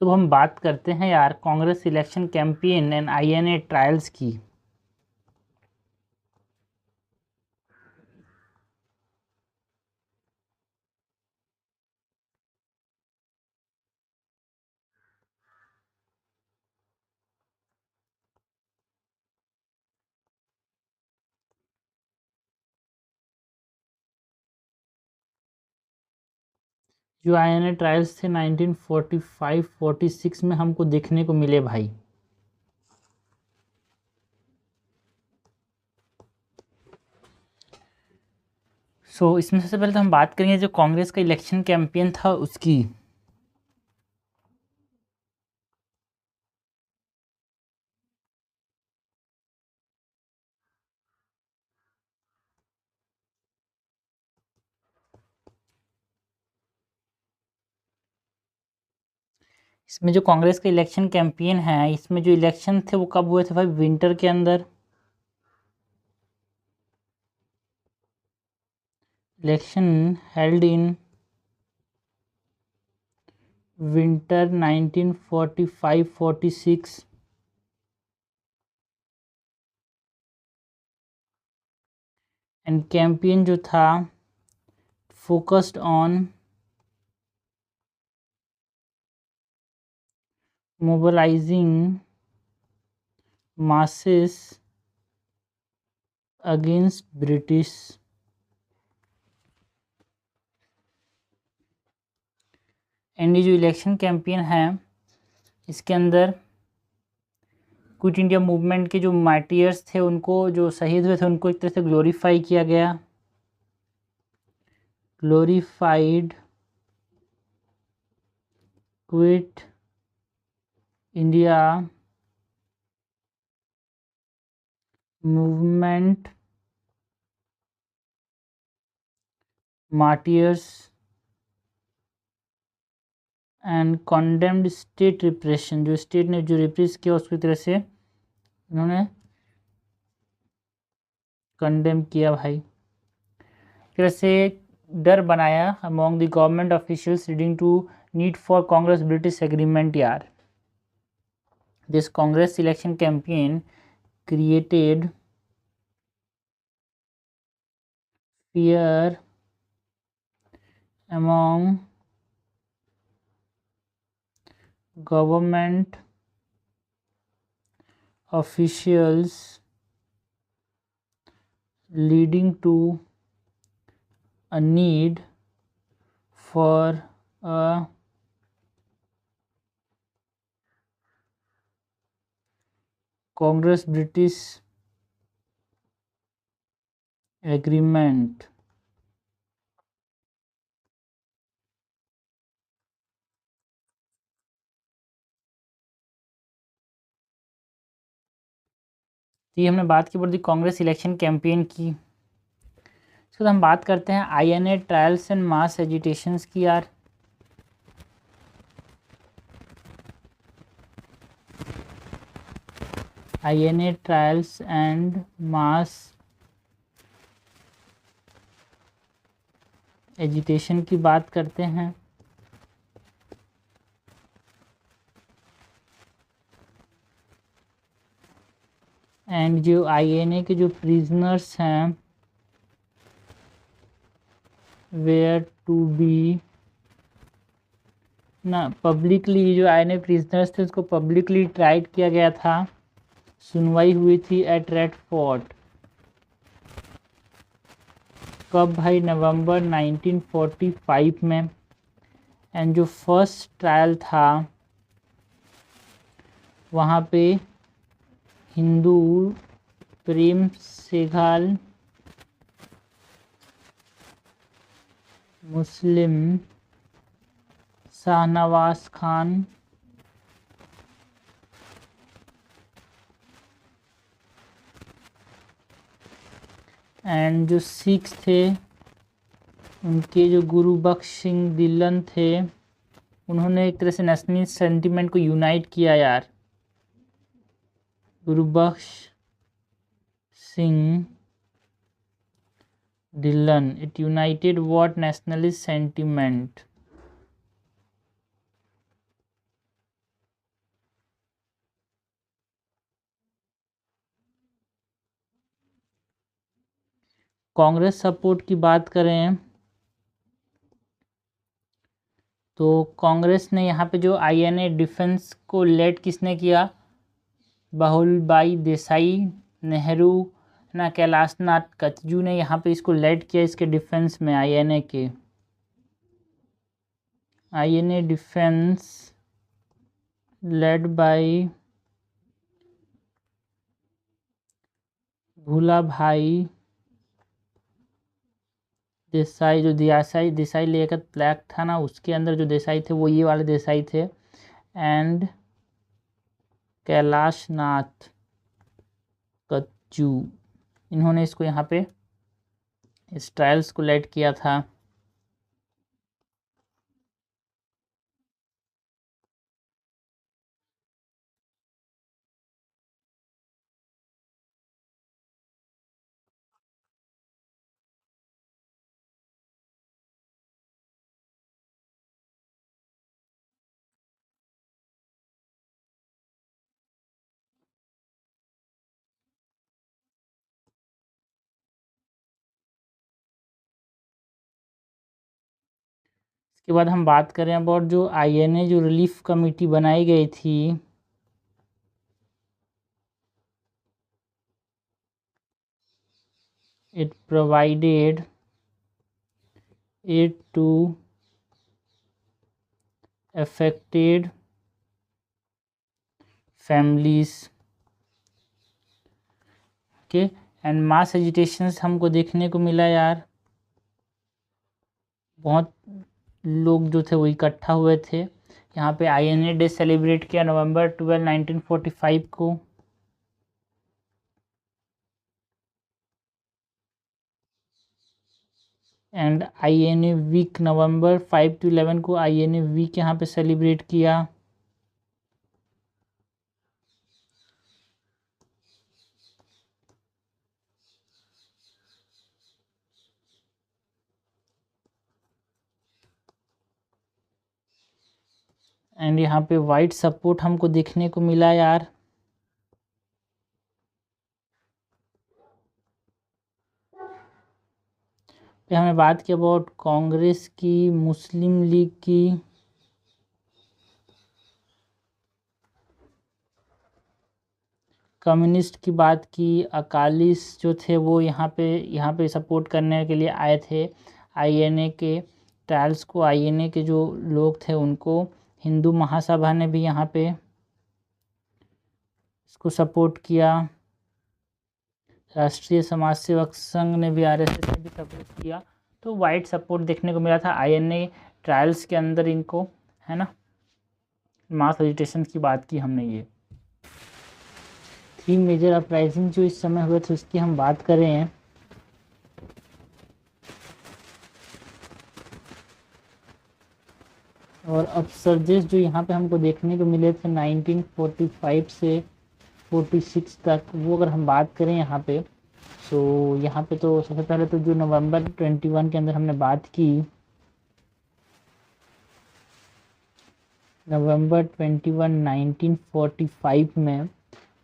तो हम बात करते हैं यार Congress election campaign and INA trials की। जो आईएनए ट्रायल्स थे 1945-46 में हमको देखने को मिले भाई। इसमें सबसे पहले तो हम बात करेंगे जो कांग्रेस का इलेक्शन कैंपेन था उसकी। इसमें जो कांग्रेस का इलेक्शन कैंपेन है, इसमें जो इलेक्शन थे वो कब हुए थे भाई? विंटर के अंदर। Election held in winter 1945-46 and campaign जो था focused on mobilizing masses against British। And ये जो इलेक्शन कैंपेन है इसके अंदर क्विट इंडिया मूवमेंट के जो मार्टियर्स थे, उनको, जो शहीद हुए थे, उनको एक तरह से ग्लोरीफाई किया गया। Glorified quit India movement martyrs and condemned state repression. जो स्टेट ने जो रिप्रेस किया उसकी तरह से उन्होंने कंडेम किया भाई। तरह से डर बनाया among the government officials leading to need for Congress British agreement यार। This Congress election campaign created fear among government officials leading to a need for a Congress British agreement। ये हमने बात की पड़ी कांग्रेस इलेक्शन कैंपेन की। इसके बाद हम बात करते हैं INA trials and mass agitations की यार। INA trials and mass agitation की बात करते हैं। एंड जो आईएनए के जो प्रिजनर्स हैं वेयर टू बी ना पब्लिकली, जो आईएनए प्रिजनर्स थे उसको पब्लिकली ट्राइड किया गया था। सुनवाई हुई थी एट रेड फोर्ट। कब भाई? नवंबर 1945 में। एंड जो फर्स्ट ट्रायल था वहाँ पे हिंदू प्रेम सेघाल, मुस्लिम शाहनवाज खान, एंड जो सिख थे उनके जो गुरु बख्श सिंह दिल्लन थे, उन्होंने एक तरह से नेशनल सेंटिमेंट को यूनाइट किया यार। Guru Bakhsh Singh Dhillon, it united what nationalist sentiment. Congress support की बात करें तो कांग्रेस ने यहाँ पे जो आईएनए डिफेंस को लेड किसने किया, बहुलभाई देसाई, नेहरू ना कैलाश नाथ कचजू ने यहाँ पे इसको लेड किया इसके डिफेंस में। INA defence led by Bhulabhai Desai. जो देसाई लेकर फ्लैग था ना, उसके अंदर जो देसाई थे वो ये वाले देसाई थे, एंड कैलाश नाथ कच्चू, इन्होंने इसको यहाँ पे इस ट्रायल्स को लेड किया था। इसके बाद हम बात करें अबाउट जो आईएनए जो रिलीफ कमेटी बनाई गई थी, it provided aid to affected families, okay, and mass agitations हमको देखने को मिला यार, बहुत लोग जो थे वो इकट्ठा हुए थे। यहाँ पे आईएनए डे सेलिब्रेट किया नवंबर 12, 1945 को। And INA week November 5 to 11 को आईएनए वीक यहाँ पे सेलिब्रेट किया। एंड यहाँ पे वाइड सपोर्ट हमको देखने को मिला यार। पे हमें बात की अबाउट कांग्रेस की, मुस्लिम लीग की, कम्युनिस्ट की बात की, अकालीस जो थे वो यहाँ पे सपोर्ट करने के लिए आए थे आईएनए के ट्रायल्स को। आईएनए के जो लोग थे उनको हिंदू महासभा ने भी यहाँ पे इसको सपोर्ट किया, राष्ट्रीय समाज सेवक संघ ने भी, आरएसएस ने भी सपोर्ट किया। तो वाइड सपोर्ट देखने को मिला था आईएनए ट्रायल्स के अंदर इनको, है ना। मास एजिटेशन की बात की हमने। ये 3 मेजर अपराइजिंग जो इस समय हुए थे उसकी हम बात करें और अपसर्जेस जो यहाँ पे हमको देखने को मिले थे 1945 से 46 तक, वो अगर हम बात करें यहाँ पे, तो यहाँ पे तो सबसे पहले तो जो नवंबर 21 के अंदर हमने बात की, नवंबर 21, 1945 में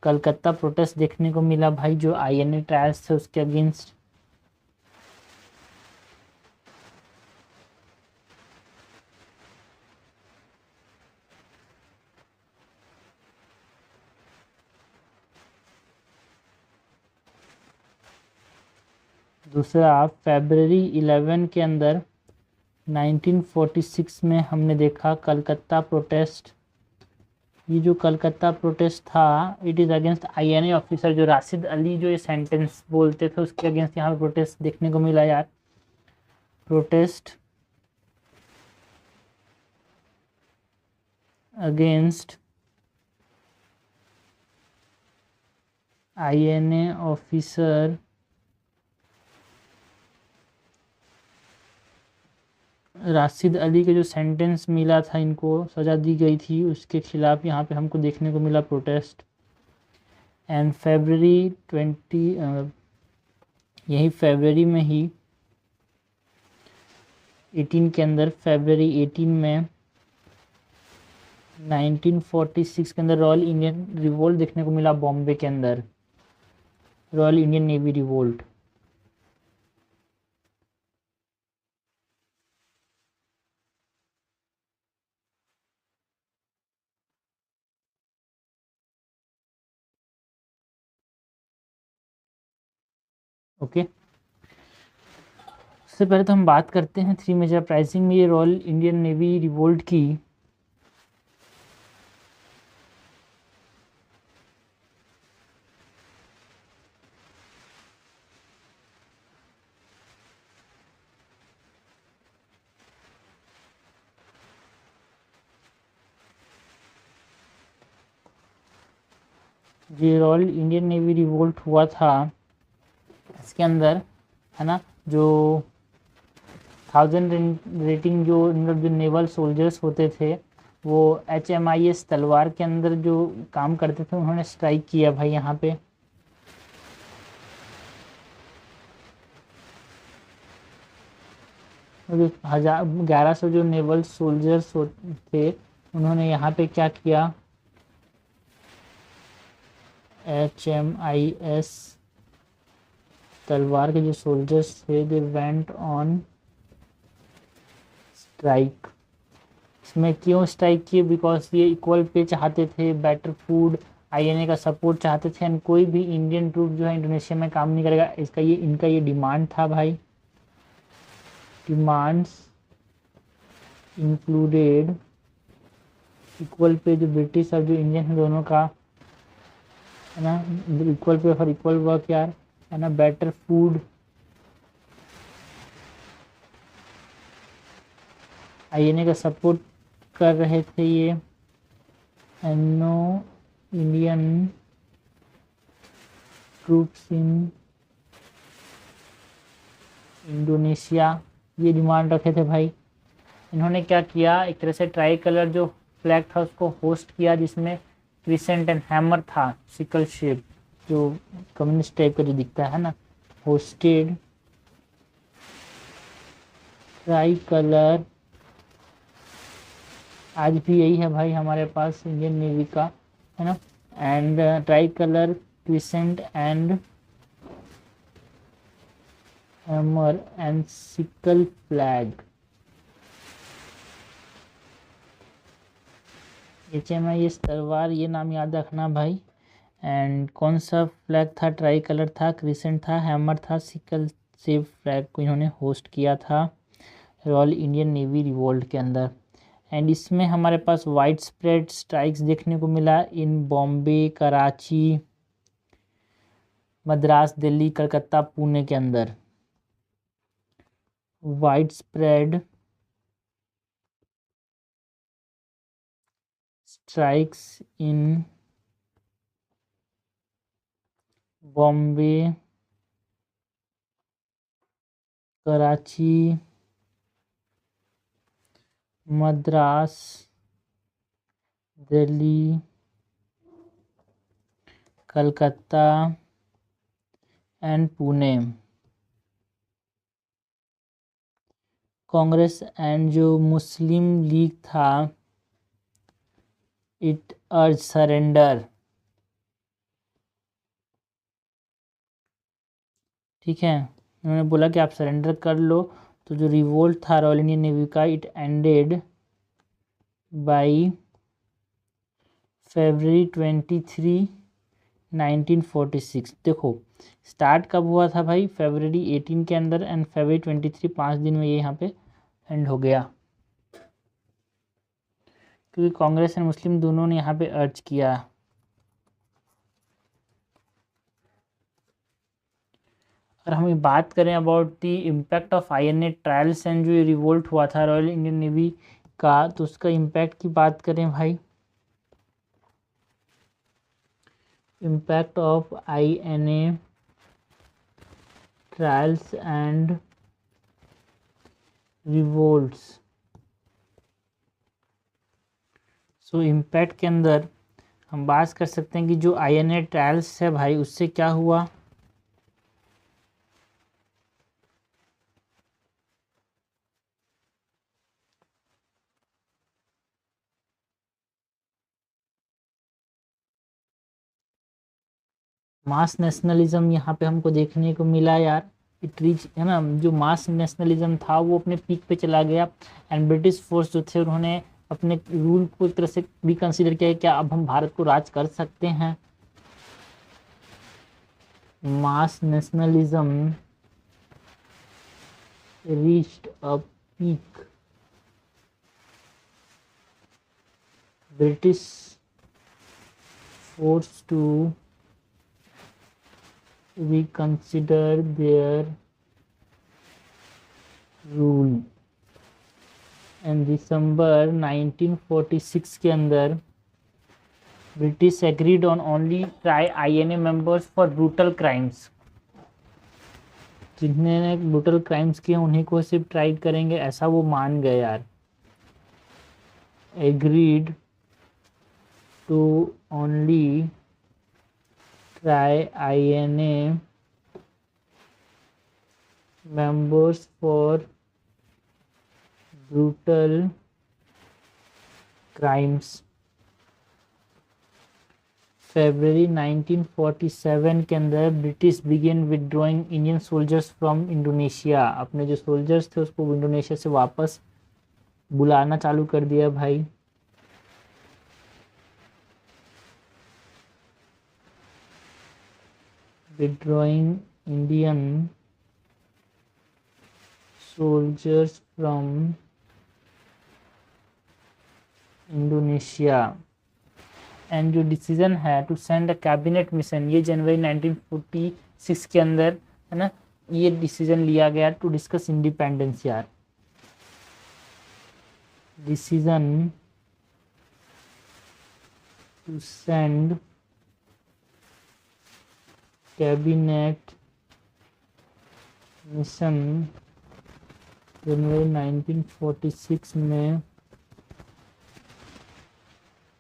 कलकत्ता प्रोटेस्ट देखने को मिला भाई, जो आईएनए ट्रायल्स थे उसके अगेंस्ट। दूसरा फरवरी 11 के अंदर 1946 में हमने देखा कलकत्ता प्रोटेस्ट। ये जो कलकत्ता प्रोटेस्ट था, it is against INA officer, जो राशिद अली जो ये सेंटेंस बोलते थे उसके अगेंस्ट यहाँ पे प्रोटेस्ट देखने को मिला यार। Protest against INA officer Rashid Ali के जो सेंटेंस मिला था, इनको सज़ा दी गई थी, उसके खिलाफ यहाँ पे हमको देखने को मिला प्रोटेस्ट। एंड फरवरी 20 यही फरवरी में ही 18 के अंदर, फरवरी 18 में 1946 के अंदर रॉयल इंडियन रिवोल्ट देखने को मिला बॉम्बे के अंदर, royal Indian navy revolt. Okay, सबसे पहले तो हम बात करते हैं 3 मेजर अपराइजिंग में ये रॉयल इंडियन नेवी रिवोल्ट की जो रॉयल इंडियन नेवी रिवोल्ट हुआ था इसके अंदर है ना, जो 1000 रेटिंग जो मतलब जो नेवल सोल्जर्स होते थे वो HMIS तलवार के अंदर जो काम करते थे उन्होंने स्ट्राइक किया भाई यहाँ पे। जो 1100 जो नेवल सोल्जर्स थे उन्होंने यहाँ पे क्या किया, HMIS तलवार के जो सोल्जर्स थे दे वेंट ऑन स्ट्राइक। इसमें क्यों स्ट्राइक किए, बिकॉज ये इक्वल पे चाहते थे, बेटर फूड, INA का सपोर्ट चाहते थे एंड कोई भी इंडियन ट्रूप जो है इंडोनेशिया में काम नहीं करेगा, इसका ये इनका ये डिमांड था भाई। डिमांड्स इंक्लूडेड इक्वल पे, जो ब्रिटिश और जो इंडियन है दोनों का है ना, equal pay for equal work यार है ना, बेटर फूड, INA का सपोर्ट कर रहे थे ये, and no Indian troops in Indonesia, ये डिमांड रखे थे भाई। इन्होंने क्या किया, एक तरह से ट्राई कलर जो फ्लैग था उसको होस्ट किया जिसमें क्रिसेंट एंड हैमर था, सिकल शेप जो कम्युनिस्ट टाइप का जो दिखता है ना, होस्टेड ट्राई कलर, आज भी यही है भाई हमारे पास इंडियन नेवी का है ना, and try colour crescent and hammer and sickle flag, HMIS तलवार, ये नाम याद रखना भाई। एंड कौन सा फ्लैग था, ट्राई कलर था, क्रिसेंट था, हैमर था, सिकल से फ्लैग को इन्होंने होस्ट किया था रॉयल इंडियन नेवी रिवोल्ट के अंदर। एंड इसमें हमारे पास वाइड स्प्रेड स्ट्राइक्स देखने को मिला इन बॉम्बे, कराची, मद्रास, दिल्ली, कलकत्ता, पुणे के अंदर। Wide spread strikes in Bombay, Karachi, Madras, Delhi, Calcutta and Pune. Congress and जो मुस्लिम लीग था इट अर्ज सरेंडर, ठीक है, उन्होंने बोला कि आप सरेंडर कर लो। तो जो रिवोल्ट था रॉयल इंडियन नेवी का इट एंडेड बाई February 23, 1946। देखो स्टार्ट कब हुआ था भाई, February 18 के अंदर एंड February 23, 5 दिन में ये यहाँ पे एंड हो गया, क्योंकि कांग्रेस एंड मुस्लिम दोनों ने यहाँ पे अर्ज किया। अगर हम बात करें about the impact of INA trials and जो रिवोल्ट हुआ था रॉयल इंडियन नेवी का, तो उसका इम्पैक्ट की बात करें भाई, impact of INA trials and revolts. So impact के अंदर हम बात कर सकते हैं कि जो INA ट्रायल्स है भाई उससे क्या हुआ, मास नेशनलिज्म यहाँ पे हमको देखने को मिला यार, इट रीच है ना, जो मास नेशनलिज्म था वो अपने पीक पे चला गया एंड ब्रिटिश फोर्स जो थे उन्होंने अपने रूल को एक तरह से भी कंसीडर किया, क्या अब हम भारत को राज कर सकते हैं। mass nationalism reached a peak. British forced to reconsider their rule and December 1946 के अंदर British agreed on only try INA members for brutal crimes. जिन्होंने ब्रूटल क्राइम्स किए उन्हीं को सिर्फ ट्राई करेंगे, ऐसा वो मान गए यार। Agreed to only try INA members for brutal crimes. फरवरी 1947 के अंदर British began withdrawing Indian soldiers from Indonesia. अपने जो सोल्जर्स थे उसको इंडोनेशिया से वापस बुलाना चालू कर दिया भाई। Withdrawing Indian soldiers from Indonesia. And जो डिसीजन है to send a cabinet mission, ये जनवरी 1946 के अंदर है ना, ये डिसीजन लिया गया टू डिस्कस इंडिपेंडेंस यार। Decision to send cabinet mission जनवरी 1946 में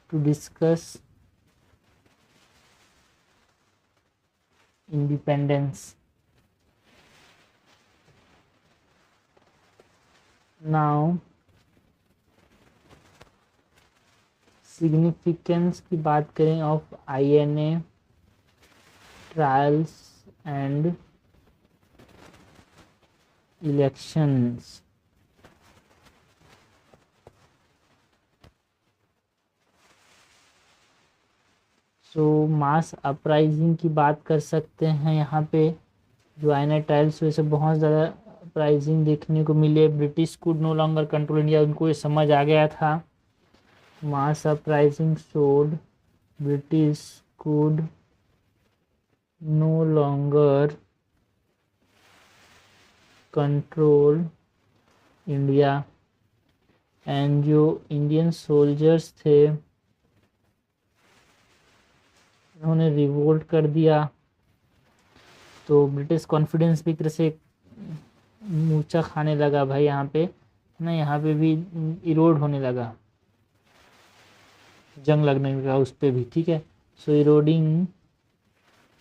to discuss independence. Now significance की बात करें of INA trials and elections. So mass uprising की बात कर सकते हैं यहाँ पे। जो आईएनए ट्रायल्स वजह से बहुत ज़्यादा अपराइजिंग देखने को मिले। British could no longer control India, उनको ये समझ आ गया था। Mass uprising showed British could no longer control India. And जो इंडियन सोल्जर्स थे उन्होंने रिवोल्ट कर दिया, तो ब्रिटिश कॉन्फिडेंस भी एक तरह से ऊंचा खाने लगा भाई यहाँ पे ना। यहाँ पे भी इरोड होने लगा, जंग लगने लगा उस पर भी, ठीक है। सो इरोडिंग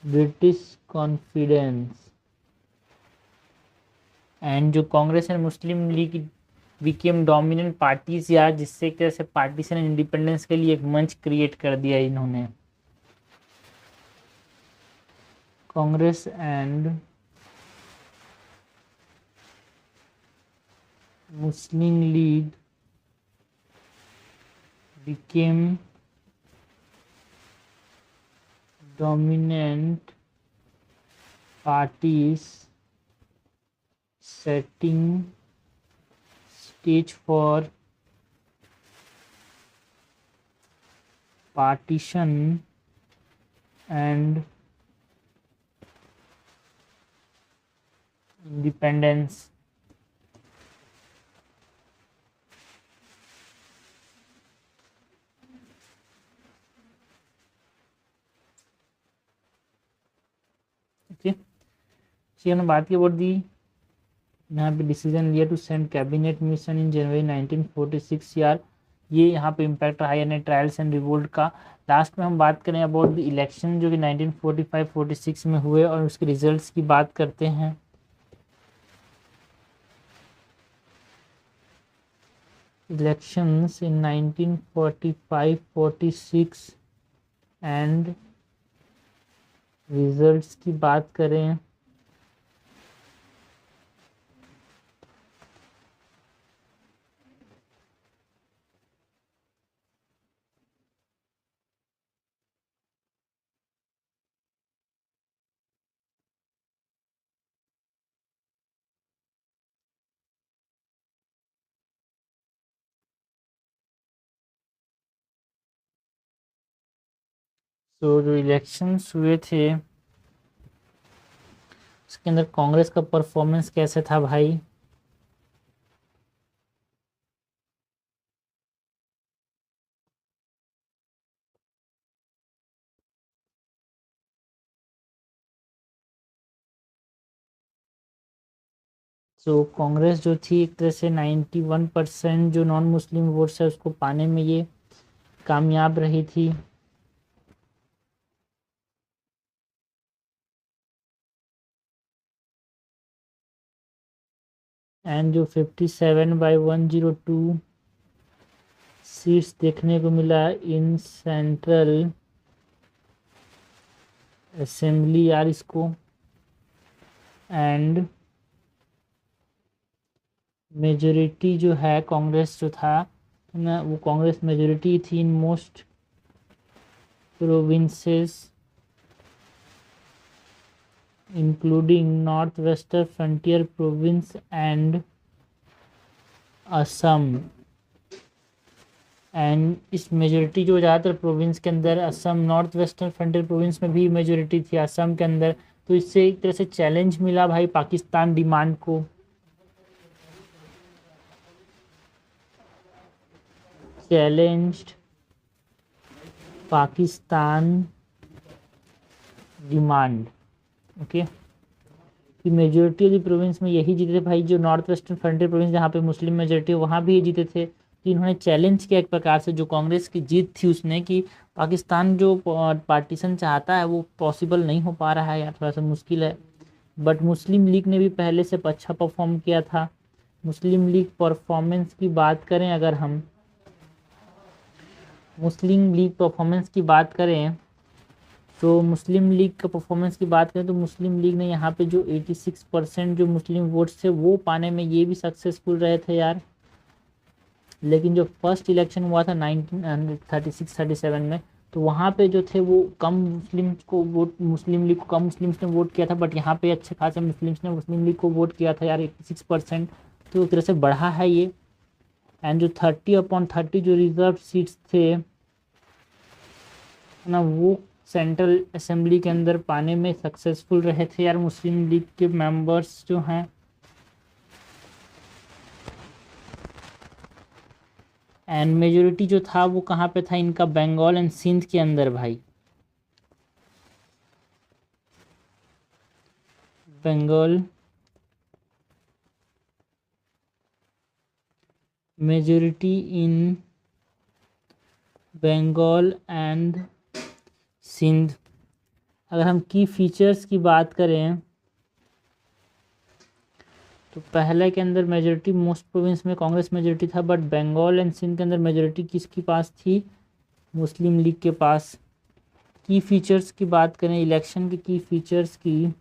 ब्रिटिश कॉन्फिडेंस एंड जो Congress and Muslim league became dominant parties यार, जिससे एक तरह से पार्टीशन एंड इंडिपेंडेंस के लिए एक मंच क्रिएट कर दिया इन्होंने। Congress and Muslim league became dominant parties, setting stage for partition and independence। Okay, हमने बात की अबाउट दी यहाँ पे डिसीजन लिया to send cabinet mission in जनवरी 1946 यार। ये यहाँ पे इम्पैक्ट रहा यानी ट्रायल्स एंड रिवोल्ट का। लास्ट में हम बात करें अबाउट द इलेक्शन जो कि 1945-46 में हुए और उसके रिजल्ट्स की बात करते हैं। इलेक्शंस इन 1945-46 एंड रिजल्ट्स की बात करें तो जो इलेक्शंस हुए थे उसके अंदर कांग्रेस का परफॉर्मेंस कैसे था भाई? तो कांग्रेस जो थी एक तरह से 91% जो नॉन मुस्लिम वोट्स है उसको पाने में ये कामयाब रही थी। एंड जो 57/102 सीट्स देखने को मिला इन सेंट्रल असेंबली यार इसको, एंड मेजोरिटी जो है कांग्रेस जो था ना वो कांग्रेस मेजोरिटी थी in most provinces including north western frontier province and Assam. And इस मेजोरिटी जो ज़्यादातर प्रोविंस के अंदर Assam, north western frontier province में भी मेजोरिटी थी असम के अंदर। तो इससे एक तरह से चैलेंज मिला भाई पाकिस्तान डिमांड को। Challenged Pakistan demand, okay. कि मेजोरिटी ऑफ द प्रोविंस में यही जीते थे भाई, जो नॉर्थ वेस्टर्न फ्रंटियर प्रोविंस जहाँ पे मुस्लिम मेजोरिटी है वहाँ भी ये जीते थे। तो इन्होंने चैलेंज किया एक प्रकार से, जो कांग्रेस की जीत थी उसने, कि पाकिस्तान जो पार्टीशन चाहता है वो पॉसिबल नहीं हो पा रहा है यार, थोड़ा सा मुश्किल है। बट मुस्लिम लीग ने भी पहले से अच्छा परफॉर्म किया था। मुस्लिम लीग परफॉर्मेंस की बात करें, अगर हम मुस्लिम लीग परफॉर्मेंस की बात करें तो मुस्लिम लीग का परफॉर्मेंस की बात करें तो मुस्लिम लीग ने यहाँ पे जो 86% जो मुस्लिम वोट्स थे वो पाने में ये भी सक्सेसफुल रहे थे यार। लेकिन जो फर्स्ट इलेक्शन हुआ था 1936-37 में, तो वहाँ पे जो थे वो कम मुस्लिम्स को वोट, मुस्लिम लीग को कम मुस्लिम्स ने वोट किया था, बट यहाँ पे अच्छे खासे मुस्लिम्स ने मुस्लिम लीग को वोट किया था यार 86%। तो एक तरह से बढ़ा है ये। एंड जो 30/30 जो रिजर्व सीट्स थे ना वो सेंट्रल असेंबली के अंदर पाने में सक्सेसफुल रहे थे यार मुस्लिम लीग के मेंबर्स जो हैं। एंड मेजोरिटी जो था वो कहाँ पे था इनका, बंगाल एंड सिंध के अंदर भाई। Bengal majority in Bengal and Sindh. अगर हम की फीचर्स की बात करें तो पहले के अंदर मेजोरिटी मोस्ट प्रोविंस में कांग्रेस मेजोरिटी था, बट बंगाल एंड सिंध के अंदर मेजोरिटी किसके पास थी, मुस्लिम लीग के पास। की फीचर्स की बात करें, इलेक्शन के की फीचर्स की,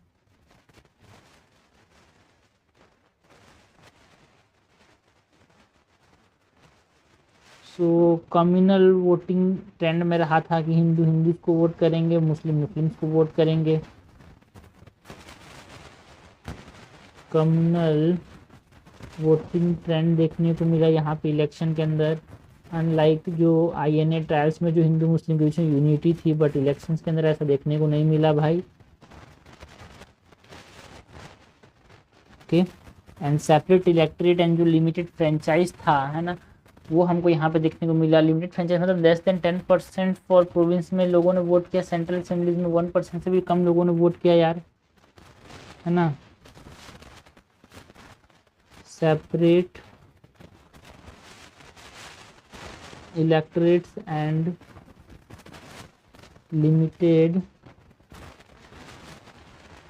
सो कम्युनल वोटिंग ट्रेंड में रहा था कि हिंदू हिंदूज को वोट करेंगे, मुस्लिम मुस्लिम्स को वोट करेंगे। कम्युनल वोटिंग ट्रेंड देखने को मिला यहाँ पे इलेक्शन के अंदर, अनलाइक जो INA ट्रायल्स में जो हिंदू मुस्लिम के बीच में यूनिटी थी, बट इलेक्शंस के अंदर ऐसा देखने को नहीं मिला भाई, okay. And separate electorate and जो लिमिटेड फ्रेंचाइज था है ना वो हमको यहाँ पे देखने को मिला। लिमिटेड फ्रेंचाइज मतलब लेस देन 10% फॉर प्रोविंस में लोगों ने वोट किया, सेंट्रल असेंबलीज में 1% से भी कम लोगों ने वोट किया यार, है ना। Separate electorates and limited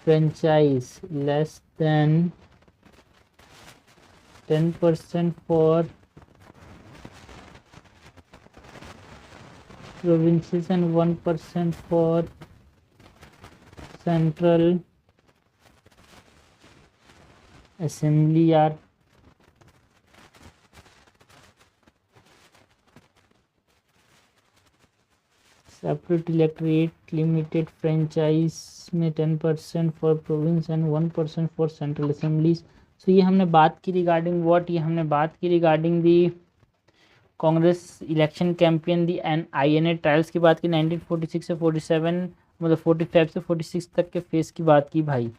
franchise less than 10% for provinces and 1% for central assembly यार। सेपरेट इलेक्ट्रेट लिमिटेड फ्रेंचाइज में 10% for province and 1% for central assemblies. So ये हमने बात की रिगार्डिंग व्हाट, ये हमने बात की regarding the Congress election campaign the INA trials की बात की 1946 से 47 मतलब 45 से 46 तक के फेज की बात की भाई।